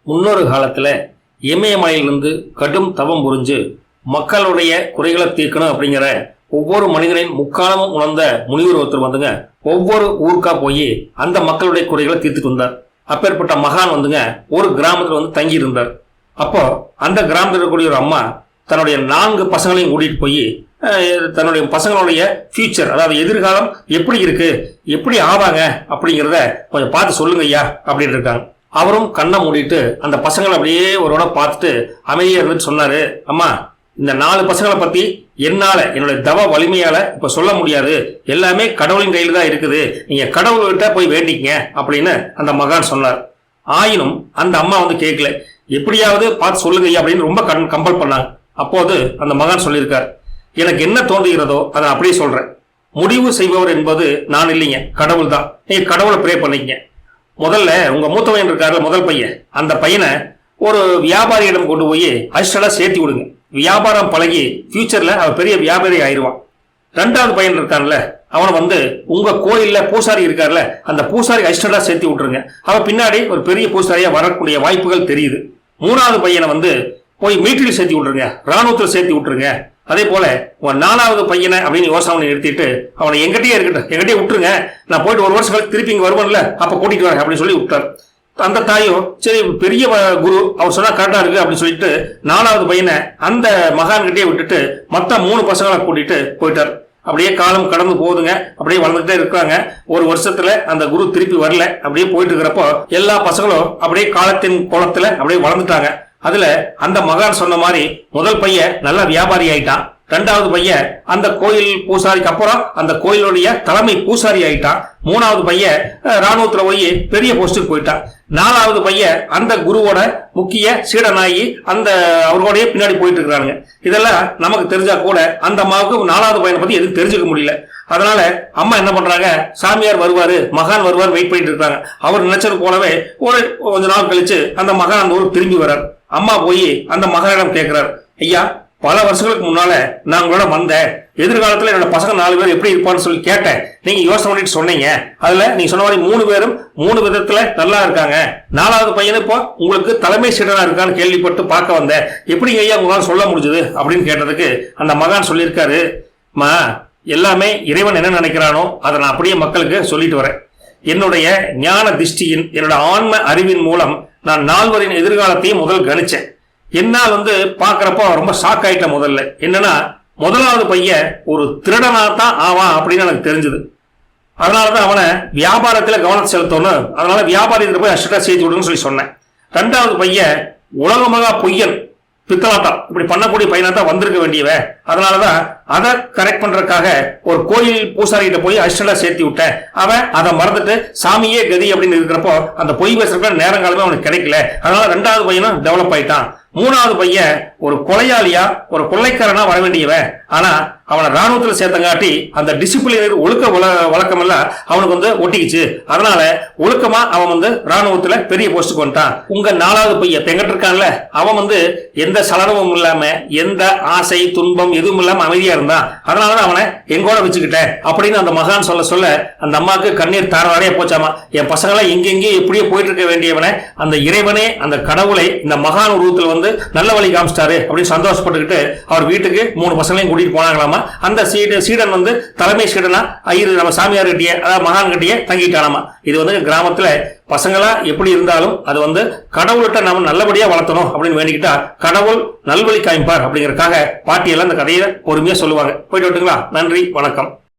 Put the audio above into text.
முன்னொரு காலத்தில் இமயமலையிலிருந்து கடும் தவம் புரிஞ்சு மக்களுடைய குறைகளை தீர்க்கணும் அப்படிங்கிற ஒவ்வொரு மனிதனின் முக்காலமும் உணர்ந்த முனிவர் ஒருத்தர் வந்துங்க ஒவ்வொரு ஊருக்கா போய் அந்த மக்களுடைய குறைகளை தீர்த்துட்டு வந்தார். அப்பேற்பட்ட மகான் வந்துங்க ஒரு கிராமத்தில் வந்து தங்கி இருந்தார். அப்போ அந்த கிராமத்தில் இருக்கக்கூடிய ஒரு அம்மா தன்னுடைய 4 பசங்களையும் கூட்டிட்டு போய் தன்னுடைய பசங்களுடைய ஃபியூச்சர், அதாவது எதிர்காலம் எப்படி இருக்கு, எப்படி ஆவாங்க அப்படிங்கிறத கொஞ்சம் பார்த்து சொல்லுங்க ஐயா அப்படின்னு இருக்காங்க. அவரும் கண்ணை மூடிட்டு அந்த பசங்களை அப்படியே ஒருவனை பார்த்துட்டு அமைதியா இருந்துட்டு சொன்னாரு, அம்மா இந்த 4 பசங்களை பத்தி என்னால என்னுடைய தவ வலிமையால இப்ப சொல்ல முடியாது, எல்லாமே கடவுளின் கையில தான் இருக்குது, நீங்க கடவுள்கிட்ட போய் வேண்டிக்கங்க அப்படின்னு அந்த மகான் சொன்னார். ஆயினும் அந்த அம்மா வந்து கேட்கல, எப்படியாவது பார்த்து சொல்லுங்க அப்படின்னு ரொம்ப கம்பல் பண்ணாங்க. அப்போது அந்த மகான் சொல்லியிருக்கார், எனக்கு என்ன தோன்றுகிறதோ அதை அப்படியே சொல்றேன், முடிவு செய்பவர் என்பது நான் இல்லைங்க, கடவுள் தான், நீங்க கடவுளை ப்ரே பண்ணிக்கங்க. முதல்ல உங்க மூத்தவன் இருக்காருல முதல் பையன், அந்த பையனை ஒரு வியாபாரியிடம் கொண்டு போய் அஷ்டலா சேர்த்தி விடுங்க. வியாபாரம் பழகி ஃபியூச்சர்ல அவன் பெரிய வியாபாரி ஆயிடுவான். 2வது பையன் இருக்கான்ல அவனை வந்து உங்க கோயில்ல பூசாரி இருக்காருல அந்த பூசாரி அஷ்டலா சேர்த்தி விட்டுருங்க, அவன் பின்னாடி ஒரு பெரிய பூசாரியா வரக்கூடிய வாய்ப்புகள் தெரியுது. 3வது பையனை வந்து போய் மிலிட்டரி சேர்த்தி விட்டுருங்க, ராணுவத்தில் சேர்த்தி விட்டுருங்க. அதே போல உங்க 4வது பையனை அப்படின்னு யோசனை நிறுத்திட்டு அவனை எங்கிட்டே இருக்கட்டும், எங்கிட்டே விட்டுருங்க, நான் போயிட்டு 1 வருஷம் கழிச்சு திருப்பி இங்க வருவான்ல அப்ப கூட்டிட்டு வரேன் அப்படின்னு சொல்லி விட்டார். அந்த தாயும் சரி பெரிய குரு அவர் சொன்னா கரெக்டா இருக்கு அப்படின்னு சொல்லிட்டு 4வது பையனை அந்த மகான் கிட்டே விட்டுட்டு மொத்த 3 பசங்களை கூட்டிட்டு போயிட்டார். அப்படியே காலம் கடந்து போகுதுங்க, அப்படியே வளர்ந்துட்டே இருக்காங்க. 1 வருஷத்துல அந்த குரு திருப்பி வரல. அப்படியே போயிட்டு இருக்கிறப்போ எல்லா பசங்களும் அப்படியே காலத்தின் கோலத்துல அப்படியே வளர்ந்துட்டாங்க. அதுல அந்த மகான் சொன்ன மாதிரி முதல் பையன் நல்ல வியாபாரி ஆயிட்டான், 2வது பையன் அந்த கோயில் பூசாரிக்கு அப்புறம் அந்த கோயிலுடைய தலைமை பூசாரி ஆயிட்டான், 3வது பையன் ராணுவத்துல போய் பெரிய போஸ்டுக்கு போயிட்டான், 4வது பையன் அந்த குருவோட முக்கிய சீடனாகி அந்த அவரோடய பின்னாடி போயிட்டு இருக்கிறாங்க. இதெல்லாம் நமக்கு தெரிஞ்சா கூட அந்த அம்மாவுக்கு 4வது பையனை பத்தி எதுவும் தெரிஞ்சுக்க முடியல. அதனால அம்மா என்ன பண்றாங்க, சாமியார் வருவாரு மகான் வருவார் வெயிட் பண்ணிட்டு இருக்காங்க. அவர் நினைச்சது போலவே கொஞ்ச நாள் கழிச்சு அந்த மகான் அந்த ஊருக்கு திரும்பி வர்றார். அம்மா போய் அந்த மகானிடம் கேட்கிறார், ஐயா பல வருஷங்களுக்கு முன்னால நான் உங்களோட வந்தேன், எதிர்காலத்துல என்னோட பசங்க 4 பேர் எப்படி இருப்பான்னு சொல்லி கேட்டேன், நீங்க யோசனை பண்ணிட்டு சொன்னீங்க, அதுல நீங்க சொன்ன மாதிரி 3 பேரும் 3 விதத்துல நல்லா இருக்காங்க, 4வது பையனு இப்போ உங்களுக்கு தலைமை சீடனா இருக்கான்னு கேள்விப்பட்டு பார்க்க வந்தேன், எப்படி ஐயா உங்களால சொல்ல முடிஞ்சது அப்படின்னு கேட்டதுக்கு அந்த மகான் சொல்லியிருக்காரு, மா எல்லாமே இறைவன் என்ன நினைக்கிறானோ அதை நான் அப்படியே மக்களுக்கு சொல்லிட்டு வரேன். என்னுடைய ஞான திஷ்டியின் என்னோட ஆன்ம அறிவின் மூலம் நான் 4வரின் எதிர்காலத்தையும் முதல் கணிச்சேன். என்னால் வந்து பாக்குறப்போ ரொம்ப ஷாக் ஆயிட்டேன். முதல்ல என்னன்னா 1வது பையன் ஒரு திருடனா தான் ஆவான் அப்படின்னு எனக்கு தெரிஞ்சது. அதனாலதான் அவனை வியாபாரத்துல கவனம் செலுத்தணும், அதனால வியாபாரத்துல போய் அஷ்டா சேர்த்து விடுன்னு சொல்லி சொன்னேன். 2வது பையன் உலகமகா பொய்யன் பித்தலாட்டம் இப்படி பண்ணக்கூடிய பையனா தான் வந்திருக்க வேண்டியவன், அதனாலதான் அதை கரெக்ட் பண்றதுக்காக ஒரு கோயில் பூசாரிகிட்ட போய் அஷ்டலா சேர்த்தி விட்டேன். அவன் அதை மறந்துட்டு சாமியே கதி அப்படின்னு இருக்கிறப்போ அந்த பொய் பேசுறதுக்கு நேரங்காலமே அவனுக்கு கிடைக்கல. அதனால 2வது பையனும் டெவலப் ஆயிட்டான். 3வது பையன் ஒரு கொலையாளியா ஒரு கொள்ளைக்காரனா வர வேண்டியவன், ஆனா அவனை ராணுவத்துல சேர்த்தங்காட்டி அந்த டிசிப்ளின் ஒழுக்க வழக்கம் எல்லாம் அவனுக்கு வந்து ஒட்டிக்கிச்சு. அதனால ஒழுக்கமா அவன் வந்து ராணுவத்துல பெரிய போஸ்டுக்கு வந்துட்டான். உங்க 4வது பையன் எங்கிட்ட இருக்கான்ல அவன் வந்து எந்த சலனமும் இல்லாம எந்த ஆசை துன்பம் எதுவும் இல்லாம அமைதியா இருந்தான், அதனாலதான் அவனை எங்கோட வச்சுக்கிட்டேன் அப்படின்னு அந்த மகான் சொல்ல சொல்ல அந்த அம்மாவுக்கு கண்ணீர் தாரவாரையா போச்சாமா. என் பசங்களாம் எங்கெங்கே எப்படியே போயிட்டு இருக்க வேண்டியவனை அந்த இறைவனே அந்த கடவுளை இந்த மகான் உருவத்தில் வந்து நல்ல வழி காமிச்சிட்டாரு அப்படின்னு சந்தோஷப்பட்டுக்கிட்டு அவர் வீட்டுக்கு 3 பசங்களையும் கூட்டிட்டு போனாங்களாமா. அந்த சீடன் வந்து தலைமை சீடனா நம்ம சாமியார் கிட்டிய அதாவது மகான் கிட்டிய தங்கிட்டானாமா. இது வந்து கிராமத்துல பசங்களா எப்படி இருந்தாலும் அது வந்து கடவுள்கிட்ட நம்ம நல்லபடியா வளர்த்தணும் அப்படின்னு வேண்டிக்கிட்டா கடவுள் நல்வழி காமிப்பார் அப்படிங்கறதுக்காக பாட்டியெல்லாம் இந்த கதையை பொறுமையா சொல்லுவாங்க. போயிட்டு விட்டுங்களா? நன்றி, வணக்கம்.